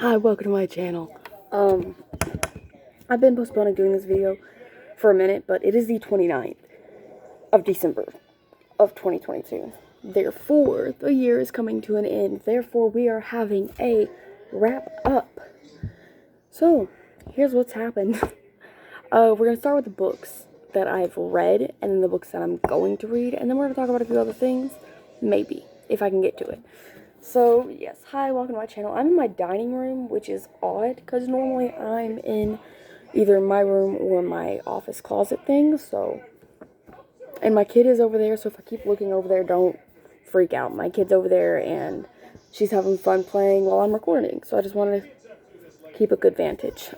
Hi, welcome to my channel. I've been postponing doing this video for a minute, but it is the 29th of December of 2022. Therefore, the year is coming to an end. Therefore, we are having a wrap up. So, here's what's happened. We're going to start with the books that I've read, and then the books that I'm going to read, and then we're going to talk about a few other things, maybe, if I can get to it. So, yes, hi, welcome to my channel. I'm in my dining room, which is odd, because normally I'm in either my room or my office closet thing, so, and my kid is over there, so if I keep looking over there, don't freak out. My kid's over there, and she's having fun playing while I'm recording, so I just wanted to keep a good vantage.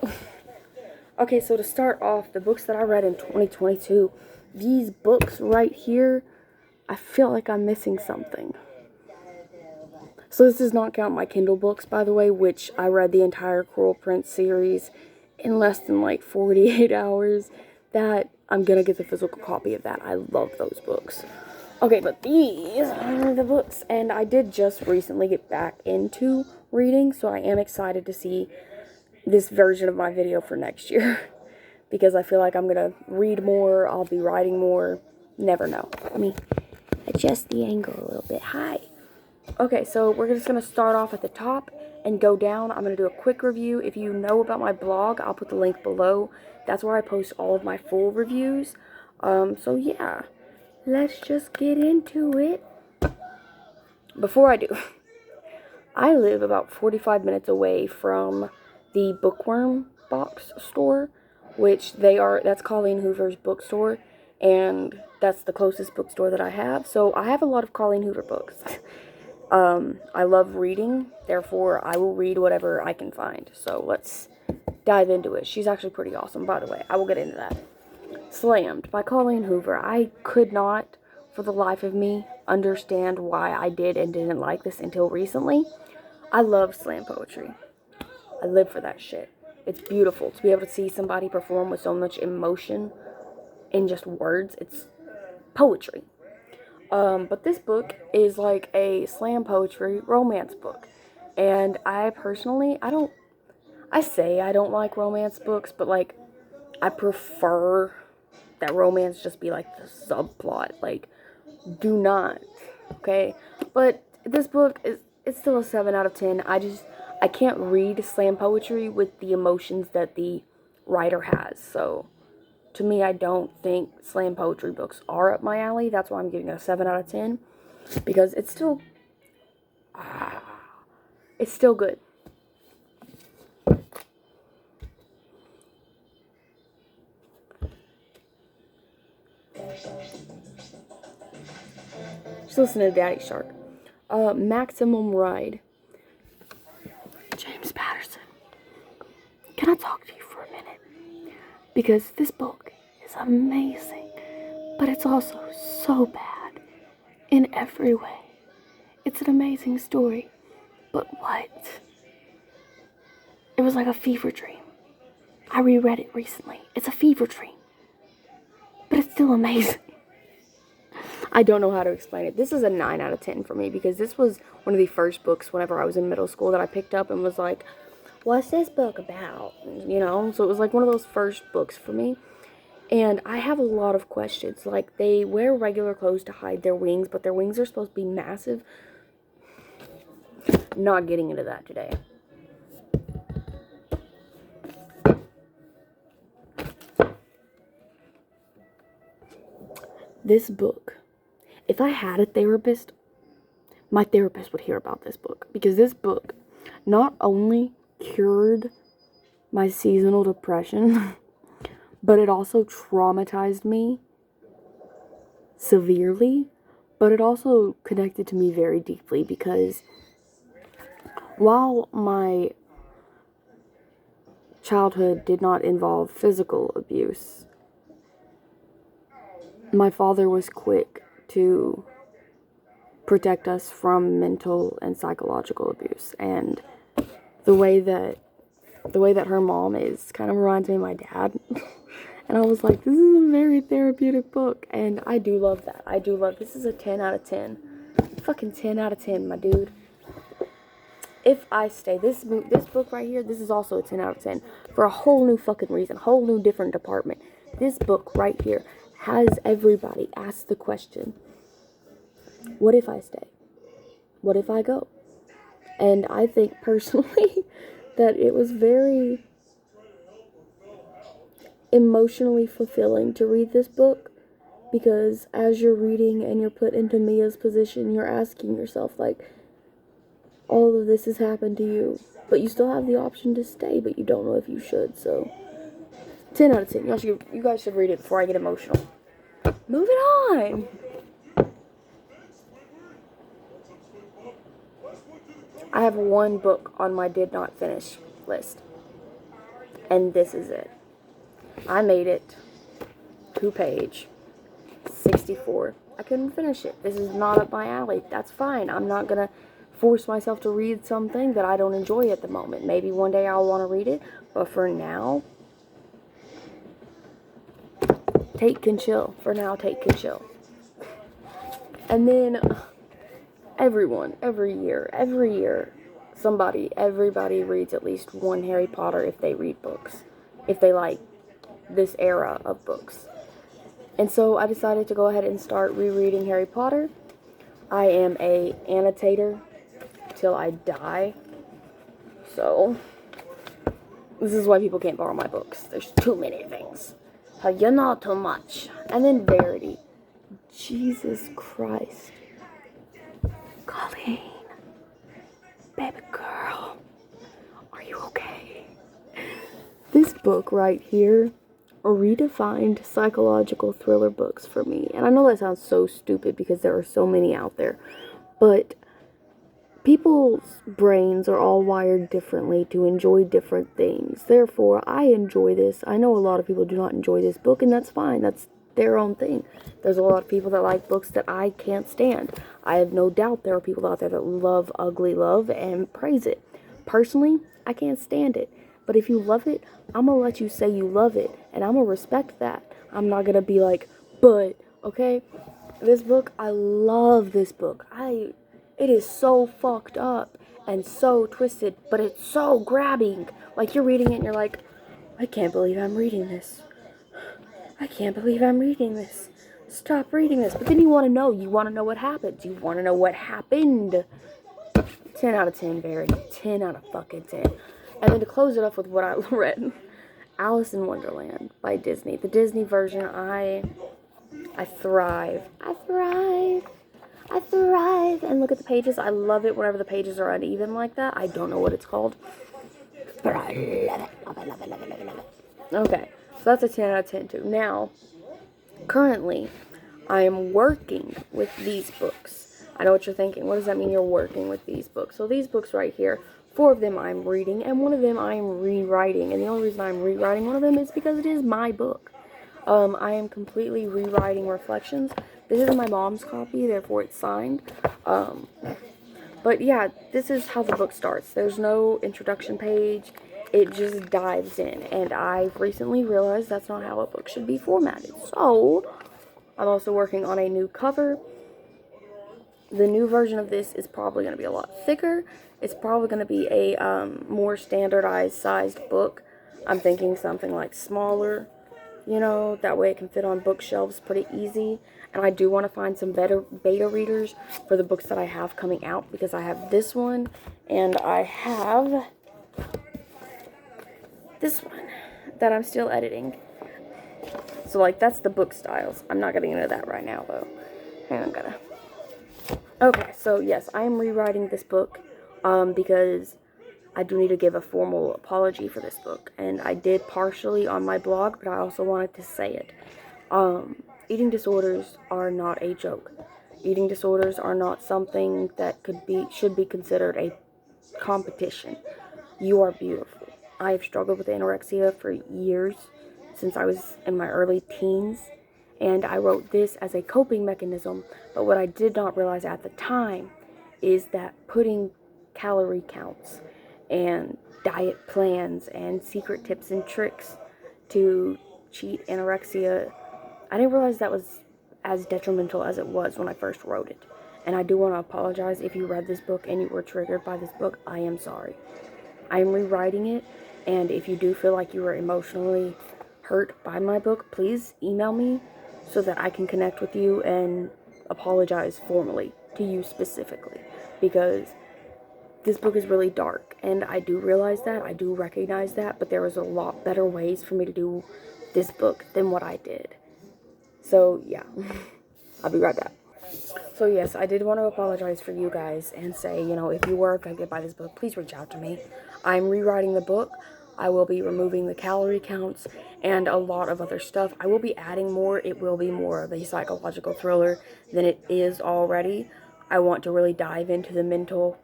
Okay, so to start off, the books that I read in 2022, these books right here, I feel like I'm missing something. So this does not count my Kindle books, by the way, which I read the entire Cruel Prince series in less than like 48 hours. That, I'm gonna get the physical copy of that. I love those books. Okay, but these are the books, and I did just recently get back into reading, so I am excited to see this version of my video for next year. Because I feel like I'm gonna read more, I'll be writing more, never know. Let me adjust the angle a little bit. Hi. Okay, so we're just going to start off at the top and go down. I'm going to do a quick review. If you know about my blog, I'll put the link below. That's where I post all of my full reviews. So yeah, let's just get into it. Before I do, I live about 45 minutes away from the Bookworm box store, which that's Colleen Hoover's bookstore, and that's the closest bookstore that I have. So I have a lot of Colleen Hoover books. I love reading, therefore I will read whatever I can find. So let's dive into it. She's actually pretty awesome, by the way. I will get into that. Slammed by Colleen Hoover. I could not, for the life of me, understand why I did and didn't like this until recently. I love slam poetry. I live for that shit. It's beautiful to be able to see somebody perform with so much emotion in just words. It's poetry. But this book is like a slam poetry romance book. And I personally, I say I don't like romance books, but like, I prefer that romance just be like the subplot. Like, do not, okay? But this book it's still a 7 out of 10. I can't read slam poetry with the emotions that the writer has, so to me, I don't think slam poetry books are up my alley. That's why I'm giving it a 7 out of 10. Because it's still good. Just listen to Daddy Shark. Maximum Ride. James Patterson. Can I talk to you for a minute? Because this book is amazing, but it's also so bad in every way. It's an amazing story, but what? It was like a fever dream. I reread it recently. It's a fever dream, but it's still amazing. I don't know how to explain it. This is a 9 out of 10 for me because this was one of the first books whenever I was in middle school that I picked up and was like, what's this book about? You know, so it was like one of those first books for me. And I have a lot of questions. Like, they wear regular clothes to hide their wings, but their wings are supposed to be massive. Not getting into that today. This book, if I had a therapist, my therapist would hear about this book. Because this book not only cured my seasonal depression, but it also traumatized me severely, but it also connected to me very deeply because while my childhood did not involve physical abuse, my father was quick to protect us from mental and psychological abuse, and the way that her mom is kind of reminds me of my dad. And I was like, this is a very therapeutic book, and I do love that. This is a 10 out of 10. Fucking 10 out of 10, my dude. if I stay, this book right here, this is also a 10 out of 10 for a whole new fucking reason, whole new different department. This book right here has everybody ask the question, what if I stay? What if I go? And I think personally that it was very emotionally fulfilling to read this book, because as you're reading and you're put into Mia's position, you're asking yourself, like, all of this has happened to you, but you still have the option to stay, but you don't know if you should. So 10 out of 10. You guys should read it before I get emotional. Moving on. I have one book on my did not finish list, and this is it. I made it to page 64. I couldn't finish it. This is not up my alley. That's fine. I'm not gonna force myself to read something that I don't enjoy at the moment. Maybe one day I'll want to read it, but for now, Take can chill. For now, Take can chill. And then every year, everybody reads at least one Harry Potter if they read books, if they like this era of books. And so I decided to go ahead and start rereading Harry Potter. I am a annotator till I die. So this is why people can't borrow my books. There's too many things. You know too much. And then Verity. Jesus Christ. Colleen. Baby girl. Are you okay? This book right here redefined psychological thriller books for me. And I know that sounds so stupid because there are so many out there. But people's brains are all wired differently to enjoy different things. Therefore, I enjoy this. I know a lot of people do not enjoy this book, and that's fine. That's their own thing. There's a lot of people that like books that I can't stand. I have no doubt there are people out there that love Ugly Love and praise it. Personally, I can't stand it. But if you love it, I'm going to let you say you love it, and I'm going to respect that. I'm not going to be like, but, okay? This book, I love this book. It is so fucked up and so twisted, but it's so grabbing. Like, you're reading it and you're like, I can't believe I'm reading this. I can't believe I'm reading this. Stop reading this. But then you want to know. You want to know what happens. You want to know what happened. 10 out of 10, Barry. 10 out of fucking 10. And then to close it off with what I read, Alice in Wonderland by Disney. The Disney version, I thrive. I thrive. And look at the pages. I love it whenever the pages are uneven like that. I don't know what it's called, but I love it. Okay, so that's a 10 out of 10 too. Now, currently, I am working with these books. I know what you're thinking. What does that mean, you're working with these books? So these books right here, 4 of them I'm reading, and 1 of them I'm rewriting. And the only reason I'm rewriting 1 of them is because it is my book. I am completely rewriting Reflections. This is my mom's copy, therefore it's signed. But yeah, this is how the book starts. There's no introduction page. It just dives in. And I've recently realized that's not how a book should be formatted. So, I'm also working on a new cover. The new version of this is probably going to be a lot thicker. It's probably going to be a more standardized sized book. I'm thinking something like smaller, you know, that way it can fit on bookshelves pretty easy. And I do want to find some beta readers for the books that I have coming out, because I have this one and I have this one that I'm still editing. So, like, that's the book styles. I'm not getting into that right now, though. And okay, so yes, I am rewriting this book because I do need to give a formal apology for this book. And I did partially on my blog, but I also wanted to say it. Eating disorders are not a joke. Eating disorders are not something that should be considered a competition. You are beautiful. I have struggled with anorexia for years, since I was in my early teens, and I wrote this as a coping mechanism, but what I did not realize at the time is that putting calorie counts and diet plans and secret tips and tricks to cheat anorexia, I didn't realize that was as detrimental as it was when I first wrote it. And I do want to apologize if you read this book and you were triggered by this book. I am sorry. I am rewriting it, and if you do feel like you were emotionally hurt by my book, please email me so that I can connect with you and apologize formally to you specifically, because this book is really dark, and I do realize that, I do recognize that, but there was a lot better ways for me to do this book than what I did. So, yeah. I'll be right back. So, yes, I did want to apologize for you guys and say, you know, if you were affected by this book, please reach out to me. I'm rewriting the book. I will be removing the calorie counts and a lot of other stuff. I will be adding more. It will be more of a psychological thriller than it is already. I want to really dive into the mental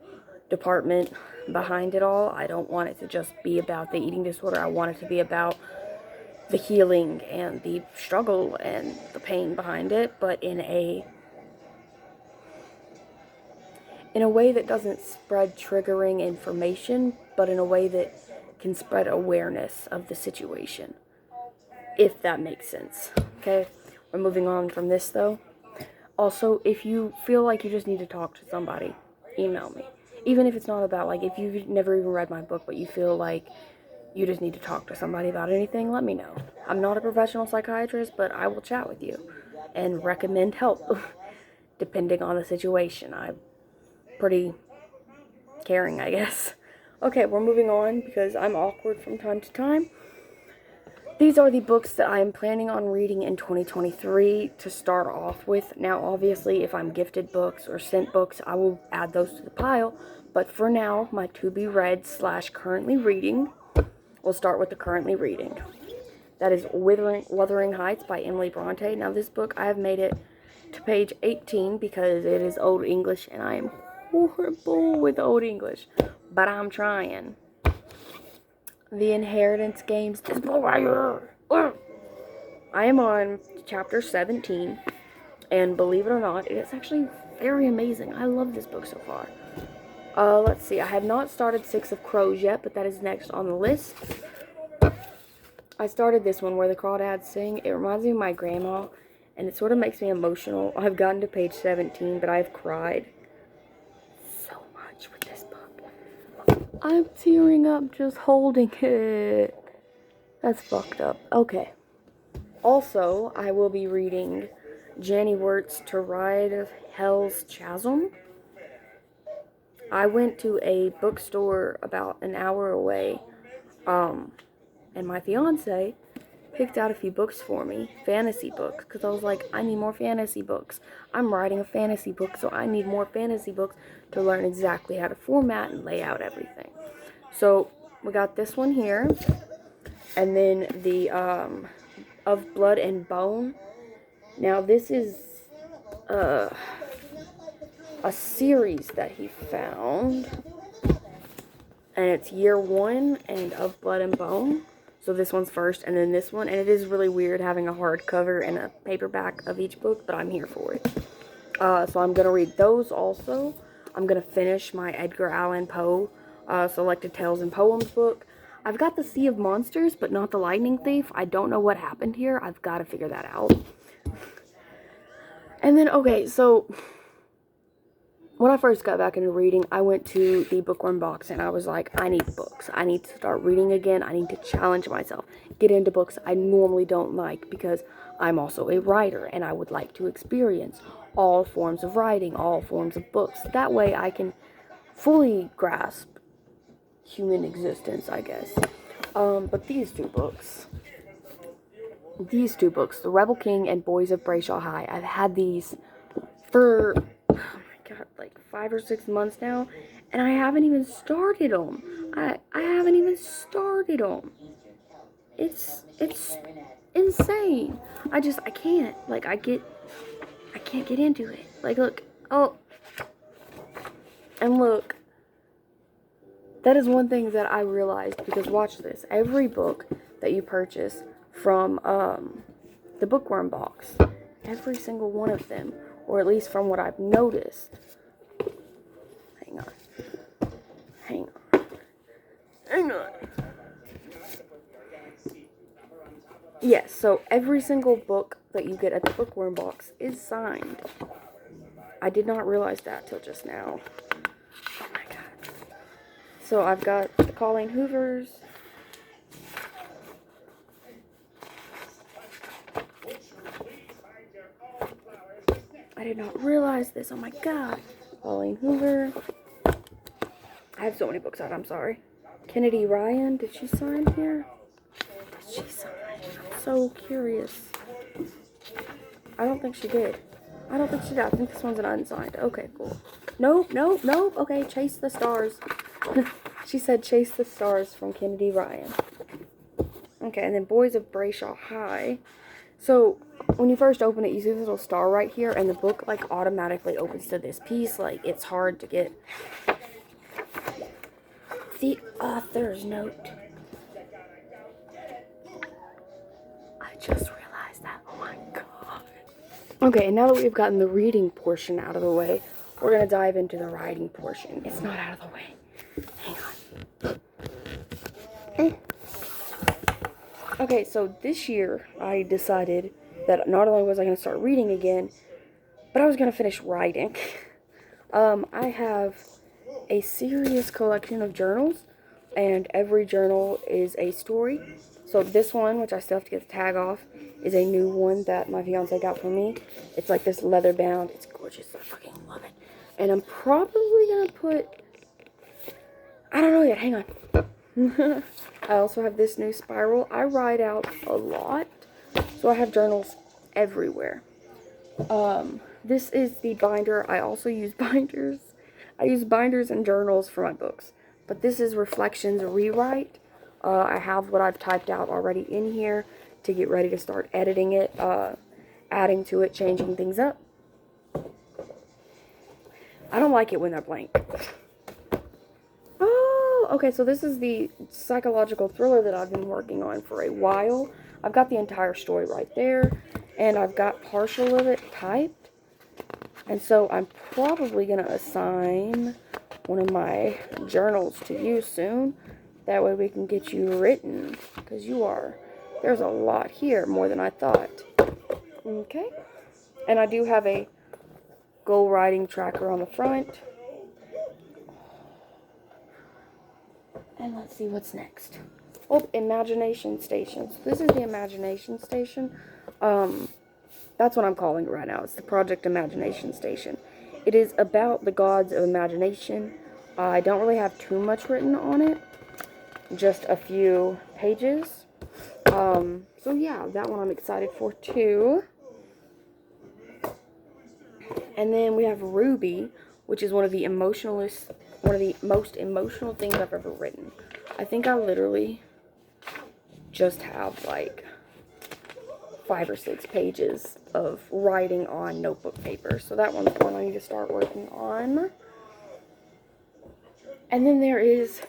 department behind it all. I don't want it to just be about the eating disorder. I want it to be about the healing and the struggle and the pain behind it, but in a way that doesn't spread triggering information, but in a way that can spread awareness of the situation, if that makes sense. Okay, we're moving on from this though. Also, if you feel like you just need to talk to somebody, email me. Even if it's not about, like, if you've never even read my book, but you feel like you just need to talk to somebody about anything, let me know. I'm not a professional psychiatrist, but I will chat with you and recommend help, depending on the situation. I'm pretty caring, I guess. Okay, we're moving on because I'm awkward from time to time. These are the books that I am planning on reading in 2023 to start off with. Now, obviously, if I'm gifted books or sent books, I will add those to the pile. But for now, my to-be-read / currently reading, we'll start with the currently reading. That is Wuthering Heights by Emily Bronte. Now, this book, I have made it to page 18 because it is Old English, and I am horrible with Old English. But I'm trying. The Inheritance Games. This book right here. I am on chapter 17, and believe it or not, it is actually very amazing. I love this book so far. Let's see. I have not started Six of Crows yet, but that is next on the list. I started this one where the crawdads sing. It reminds me of my grandma, and it sort of makes me emotional. I've gotten to page 17, but I've cried so much with this book. I'm tearing up just holding it. That's fucked up. Okay. Also, I will be reading Janny Wirtz To Ride Hell's Chasm. I went to a bookstore about an hour away, and my fiance picked out a few books for me, fantasy books, because I was like, I need more fantasy books. I'm writing a fantasy book, so I need more fantasy books to learn exactly how to format and lay out everything. So, we got this one here, and then the, Of Blood and Bone. Now, this is, a series that he found, and it's year 1 and Of Blood and Bone. So this one's first, and then this one, and it is really weird having a hardcover and a paperback of each book, but I'm here for it. So I'm going to read those also. I'm going to finish my Edgar Allan Poe Selected Tales and Poems book. I've got the Sea of Monsters, but not the Lightning Thief. I don't know what happened here. I've got to figure that out. And then, okay, so when I first got back into reading, I went to the Bookworm box and I was like, I need books. I need to start reading again. I need to challenge myself. Get into books I normally don't like, because I'm also a writer and I would like to experience all forms of writing, all forms of books. That way I can fully grasp human existence, I guess. But these two books, The Rebel King and Boys of Brayshaw High, I've had these for, oh my god, like 5 or 6 months now, and I haven't even started them. I haven't even started them. It's insane. I can't. Like, I can't get into it. Like, look. Oh. And look. That is one thing that I realized, because watch this. Every book that you purchase from the Bookworm box, every single one of them, or at least from what I've noticed. Hang on. Yes, so every single book that you get at the Bookworm box is signed. I did not realize that till just now. Oh my god. So I've got the Colleen Hoovers. I did not realize this. Oh my god. Colleen Hoover. I have so many books out. I'm sorry. Kennedy Ryan. Did she sign here? Did she sign? I'm so curious. I don't think she did. I don't think she did. I think this one's an unsigned. Okay, cool. Nope, nope, nope. Okay, Chase the Stars. She said Chase the Stars from Kennedy Ryan. Okay, and then Boys of Brayshaw High. So, when you first open it, you see this little star right here, and the book, like, automatically opens to this piece. Like, it's hard to get the author's note. I just realized that. Oh my god. Okay, and now that we've gotten the reading portion out of the way, we're going to dive into the writing portion. It's not out of the way. Hang on. Okay, so this year I decided that not only was I going to start reading again, but I was going to finish writing. I have a serious collection of journals, and every journal is a story. So this one, which I still have to get the tag off, is a new one that my fiance got for me. It's like this leather bound. It's gorgeous. I fucking love it. And I'm probably going to put... I don't know yet. Hang on. I also have this new spiral. I write out a lot, so I have journals everywhere. This is the binder. I also use binders. I use binders and journals for my books. But this is Reflections Rewrite. I have what I've typed out already in here to get ready to start editing it, adding to it, changing things up. I don't like it when they're blank. Oh, okay, so this is the psychological thriller that I've been working on for a while. I've got the entire story right there, and I've got partial of it typed. And so I'm probably going to assign one of my journals to you soon. That way we can get you written, because there's a lot here, more than I thought. Okay, and I do have a goal writing tracker on the front. And let's see what's next. Oh, Imagination Station. So this is the Imagination Station. That's what I'm calling it right now. It's the Project Imagination Station. It is about the gods of imagination. I don't really have too much written on it. Just a few pages. So yeah, that one I'm excited for too. And then we have Ruby, which is one of the most emotional things I've ever written. I think I literally just have like 5 or 6 pages of writing on notebook paper. So that one's one I need to start working on. And then there is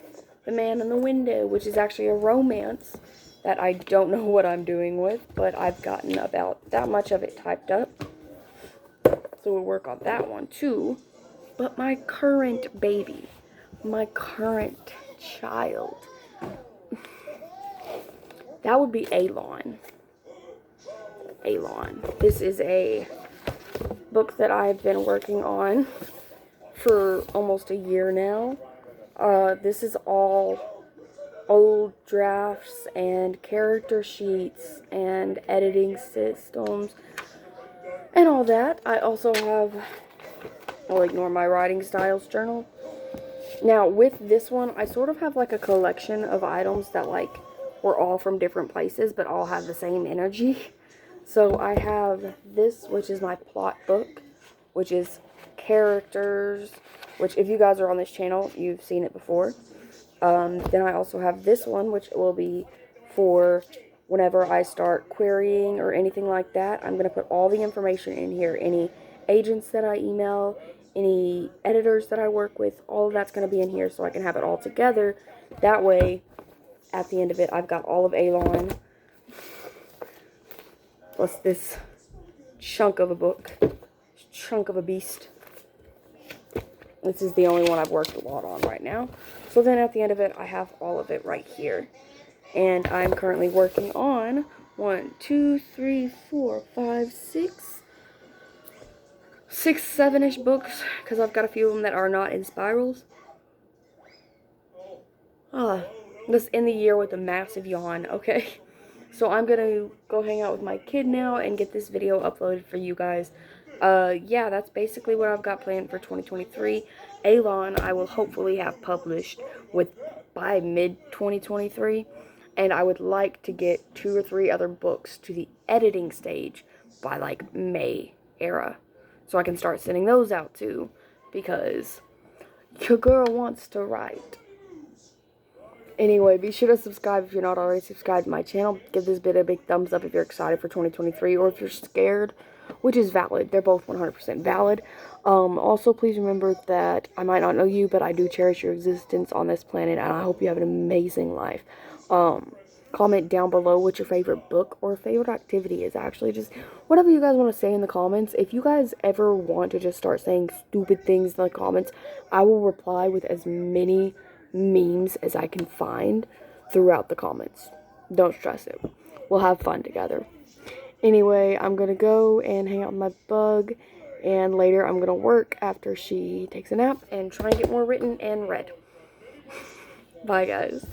The Man in the Window, which is actually a romance that I don't know what I'm doing with, but I've gotten about that much of it typed up. So we'll work on that one too. But my current baby, my current child, that would be Alon. Alon. This is a book that I've been working on for almost a year now. This is all old drafts and character sheets and editing systems and all that. I also have, I'll ignore my writing styles journal. Now with this one, I sort of have like a collection of items that like were all from different places but all have the same energy. So I have this, which is my plot book, which is characters, which if you guys are on this channel, you've seen it before. Then I also have this one, which will be for whenever I start querying or anything like that. I'm going to put all the information in here. Any agents that I email, any editors that I work with, all of that's going to be in here so I can have it all together. That way, at the end of it, I've got all of Alon, plus this chunk of a book, chunk of a beast. This is the only one I've worked a lot on right now. So then at the end of it, I have all of it right here. And I'm currently working on 1, 2, 3, 4, 5, 6, 6, 7-ish books, because I've got a few of them that are not in spirals. This in the year with a massive yawn, okay? So I'm gonna go hang out with my kid now and get this video uploaded for you guys. Yeah, that's basically what I've got planned for 2023. Alon, I will hopefully have published by mid-2023. And I would like to get 2 or 3 other books to the editing stage by, like, May era. So I can start sending those out, too. Because your girl wants to write. Anyway, be sure to subscribe if you're not already subscribed to my channel. Give this video a big thumbs up if you're excited for 2023 or if you're scared, which is valid. They're both 100% valid. Also, please remember that I might not know you, but I do cherish your existence on this planet, and I hope you have an amazing life. Comment down below what your favorite book or favorite activity is. Actually, just whatever you guys want to say in the comments. If you guys ever want to just start saying stupid things in the comments, I will reply with as many memes as I can find throughout the comments. Don't stress it. We'll have fun together. Anyway, I'm gonna go and hang out with my bug, and later I'm gonna work after she takes a nap and try and get more written and read. Bye, guys.